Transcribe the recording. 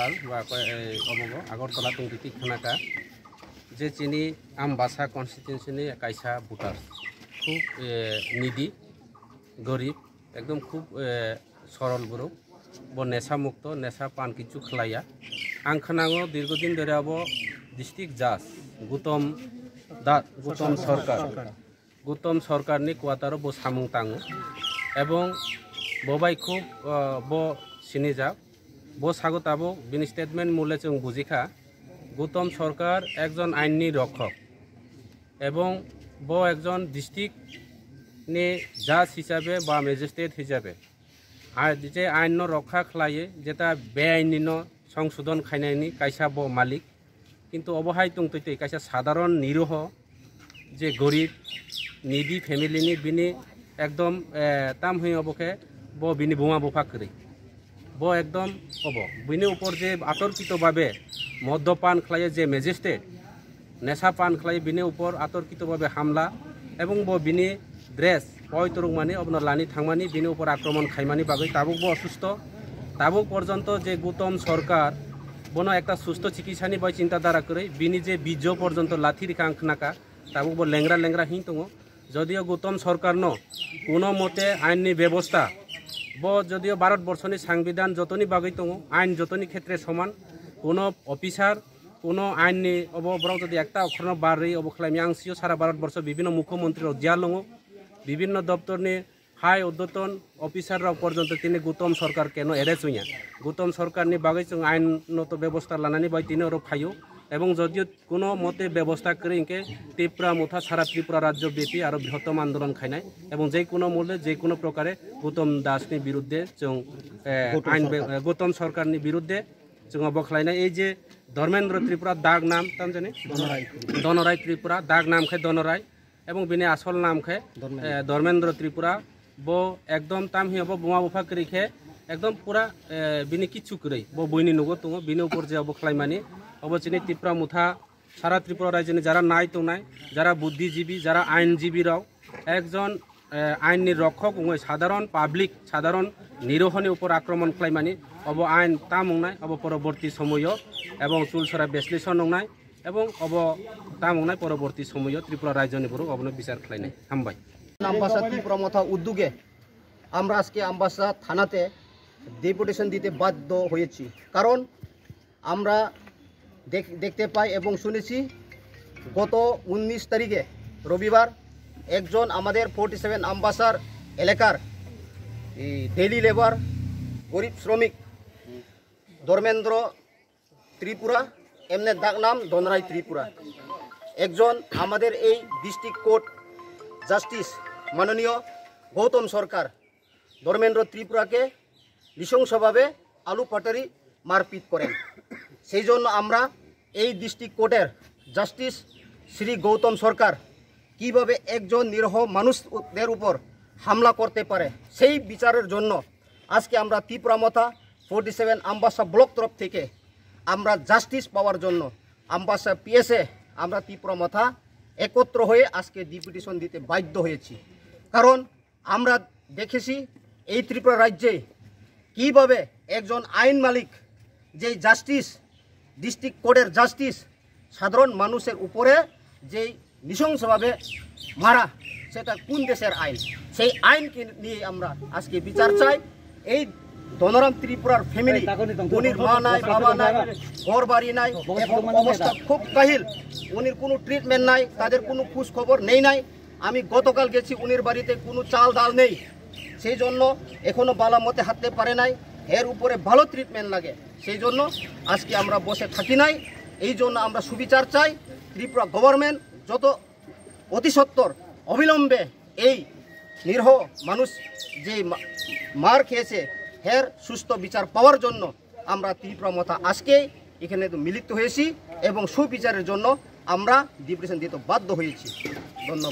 সাল বা আগরতলা টুংরিটি খানাকা যে চিনি আমবাসা কনস্টিটিউশনनि কাইসা ভোটার খুব নিডি গরিব একদম খুব সরল বড় ব নেশা মুক্ত নেশা পান কিছু খালাইয়া आं खोनांगौ दीर्घदिन धरे अब डिस्ट्रिक्ट जाज गौतम सरकारनि क्वार्टाराव ब सामुं ताङो एबं बबाय खुब ब सिनिजाक ब सागताबो बिनि स्टेटमेंट मुले जों बुजिखा गौतम सरकार एकजन आइननि रक्षक एबं ब एकजन डिस्ट्रिक्टनि जाज हिसाबे बा मेजिस्ट्रेट हिसाबे जे आइन रक्षा खालायो जेटा बेआइननि संशोधन खायनायनि कायसा ब मालिक किन्तु अबहाय तुंतै कायसा साधारण निरह जे गरीब निडि फेमिलिनि बिनि एकदम ताम हुई अबके ब बिनि बुमा बुफा करी ब एकदम अब बिनि ऊपर जे आतर्कित भावे मद्यपान खालायो जे मेजिस्ट्रेट नेशा पान खालायो बिनि ऊपर आतर्कित भावे हमला एवं ब बिनि ड्रेस पयतरुक माने अपना लानि थांमानि बिनि ऊपर आक्रमण खायमानि बागै ताबुक ब असुस्थ ताबुक पर्यन्त जे गौतम सरकार बनो एक सुस्थ चिकित्सानि बाय चिंताधारा करे बिनि जे बीजो पर्यन्त लाथि रेखा आंखनाका ताबुक ब लेंग्रा हिं दङ जदिও गौतम सरकार न कोनो मते आइननि व्यवस्था ब जदिও भारतवर्षनि संविधान जतनि बागै दङ आइन जतनि क्षेत्रे समान कोनो अफिसार कोनो आइननि अब बराव जदि एकटा अक्षरन बारै अब खालामि आं सियो सारा भारतवर्ष विभिन्न मुख्यमंत्री जिया दङ विभिन्न दप्तरनि हाई उद्यतन अफिसार पर्यन्त तीन गौतम सरकार केन एरे चुया गौतम सरकारनि बागै जों आइनगत व्यवस्था लानानै बाय तीन फायो एवं जदिও कोनो मते व्यवस्था करे इनके त्रिपुरा मुथा सारा त्रिपुरा राज्य व्यापी और बृहत्तम आंदोलन खायनाय एवं जे कोनो मूल्य जे कोनो प्रकारे गौतम दासनि विरुद्धे जों आइन गौतम सरकारनि विरुद्धे जों बखलायनाय ए जे धर्मेन्द्र त्रिपुरा दाग नाम ताम जाने दनराय त्रिपुरा दाग नाम खे दनराय एवं बिनि आसल नाम खे धर्मेन्द्र त्रिपुरा बो एकदम ताम ही अब बुमा बुफा करिखे एकदम पूरा बिनि किछु करै बो बयनि नगो दङ बिनि ऊपर जे अब खालायमानि अब चिनि त्रिपुरा मुथा सारा त्रिपुरा राज्यनि जारा नाय तंनाय जारा बुद्धिजीवी जारा आइनजीवी राव एकजन आइननि रक्षक उङै साधारण पाब्लिक साधारण निरहनि ऊपर आक्रमण खालायमानि अब आइन तामुंनाय अब परवर्ती समय एवं चुलसरा बेस्लेशन नंनाय एवं अब तामुंनाय परवर्ती समय त्रिपुरा राज्यनि बर अबनो বিচার खालायनाय हामबाय আমবাসা ত্রিপুরা মথা উদ্যোগে আমরা আজকে আমবাসা থানাতে ডেপুটেশন দিতে বাধ্য হয়েছি কারণ আমরা দেখতে পাই এবং শুনেছি গত 19 তারিখে রবিবার একজন আমাদের 47 আমবাসার এলাকার ডেইলি লেবার গরিব শ্রমিক ধর্মেন্দ্র ত্রিপুরা এমনি ডাক নাম দনরাই ত্রিপুরা একজন আমাদের এই ডিস্ট্রিক্ট কোর্ট জাস্টিস माननीय गौतम सरकार धर्मेन्द्र त्रिपुरा के नृशंसभावे आलू पाटारी मारपिट करें सेई जोन्नो आमरा এই डिस्ट्रिक्ट कोर्टेर জাস্টিস श्री गौतम सरकार কিভাবে একজন নিরহ মানুষদের উপর হামলা করতে পারে সেই বিচারের জন্য আজকে আমরা ত্রিপুরা মথা 47 আমবাসা ব্লক তরফ থেকে আমরা জাস্টিস পাওয়ার জন্য আমবাসা পিএসএ আমরা ত্রিপুরা মথা একত্র হয়ে আজকে ডেপুটেশন দিতে বাধ্য হয়েছি কারণ আমরা দেখেছি এই ত্রিপুরা রাজ্যে কিভাবে একজন আইন মালিক যে জাস্টিস ডিস্ট্রিক্ট কোর্টের জাস্টিস সাধারণ মানুষের উপরে যে নৃশংসভাবে মারা সেটা কোন দেশের আইন সেই আইনকে নিয়ে আমরা আজকে বিচার চাই এই ধনরাম ত্রিপুরার ফ্যামিলি উনির মা নাই বাবা নাই ঘর বাড়ি নাই এবং অবস্থা খুব কাহিল উনির কোনো ট্রিটমেন্ট নাই তাদের কোনো খোঁজ খবর নেই আমি গতকাল গেছি উনির বাড়িতে কোনো চাল ডাল নেই সেই জন্য এখনো বালা মতে হাঁটতে পারে নাই এর উপরে ভালো ট্রিটমেন্ট লাগে সেই জন্য আজকে আমরা বসে থাকি নাই এই জন্য আমরা সুবিচার চাই ত্রিপুরা গভর্নমেন্ট যত অতি সত্বর অবিলম্বে এই নিরহ মানুষ যে মার খেয়েছে এর সুস্থ বিচার পাওয়ার জন্য আমরা ত্রিপুরা মথা আজকে এখানে মিলিত হয়েছি এবং সুবিচারের জন্য আমরা ডেপুটেশন দিতে বাধ্য হয়েছি ধন্যবাদ।